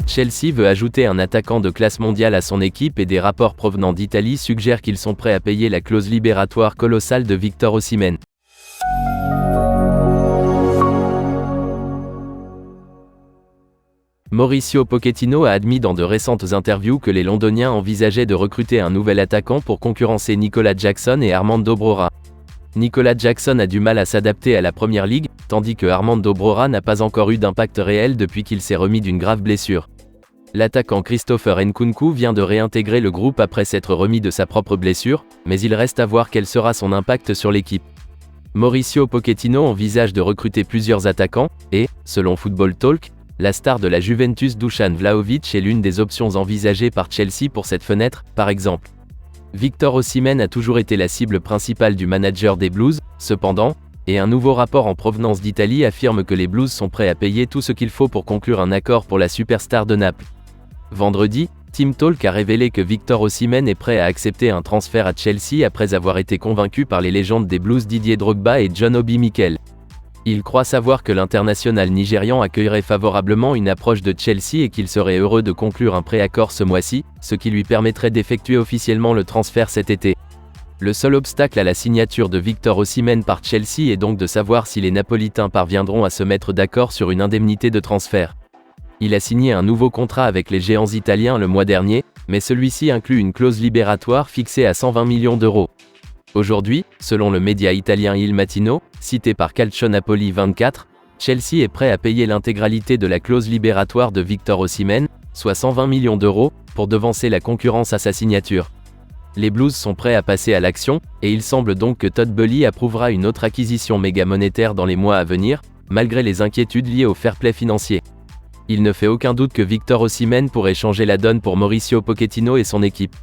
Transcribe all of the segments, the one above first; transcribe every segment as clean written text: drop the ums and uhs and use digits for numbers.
Chelsea veut ajouter un attaquant de classe mondiale à son équipe et des rapports provenant d'Italie suggèrent qu'ils sont prêts à payer la clause libératoire colossale de Victor Osimhen. Mauricio Pochettino a admis dans de récentes interviews que les Londoniens envisageaient de recruter un nouvel attaquant pour concurrencer Nicolas Jackson et Armando Broja. Nicolas Jackson a du mal à s'adapter à la Premier League, tandis que Armando Broja n'a pas encore eu d'impact réel depuis qu'il s'est remis d'une grave blessure. L'attaquant Christopher Nkunku vient de réintégrer le groupe après s'être remis de sa propre blessure, mais il reste à voir quel sera son impact sur l'équipe. Mauricio Pochettino envisage de recruter plusieurs attaquants, et, selon Football Talk, la star de la Juventus Dusan Vlahovic est l'une des options envisagées par Chelsea pour cette fenêtre, par exemple. Victor Osimhen a toujours été la cible principale du manager des Blues, cependant, et un nouveau rapport en provenance d'Italie affirme que les Blues sont prêts à payer tout ce qu'il faut pour conclure un accord pour la superstar de Naples. Vendredi, Team Talk a révélé que Victor Osimhen est prêt à accepter un transfert à Chelsea après avoir été convaincu par les légendes des Blues Didier Drogba et John Obi Mikel. Il croit savoir que l'international nigérian accueillerait favorablement une approche de Chelsea et qu'il serait heureux de conclure un préaccord ce mois-ci, ce qui lui permettrait d'effectuer officiellement le transfert cet été. Le seul obstacle à la signature de Victor Osimhen par Chelsea est donc de savoir si les Napolitains parviendront à se mettre d'accord sur une indemnité de transfert. Il a signé un nouveau contrat avec les géants italiens le mois dernier, mais celui-ci inclut une clause libératoire fixée à 120 millions d'euros. Aujourd'hui, selon le média italien Il Mattino, cité par Calcio Napoli 24, Chelsea est prêt à payer l'intégralité de la clause libératoire de Victor Osimhen, soit 120 millions d'euros, pour devancer la concurrence à sa signature. Les Blues sont prêts à passer à l'action, et il semble donc que Todd Boehly approuvera une autre acquisition méga monétaire dans les mois à venir, malgré les inquiétudes liées au fair play financier. Il ne fait aucun doute que Victor Osimhen pourrait changer la donne pour Mauricio Pochettino et son équipe.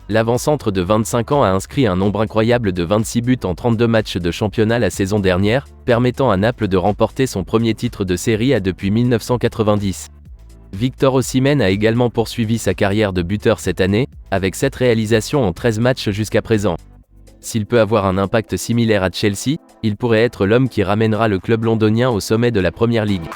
L'avant-centre de 25 ans a inscrit un nombre incroyable de 26 buts en 32 matchs de championnat la saison dernière, permettant à Naples de remporter son premier titre de Serie A depuis 1990. Victor Osimhen a également poursuivi sa carrière de buteur cette année, avec 7 réalisations en 13 matchs jusqu'à présent. S'il peut avoir un impact similaire à Chelsea, il pourrait être l'homme qui ramènera le club londonien au sommet de la Premier League.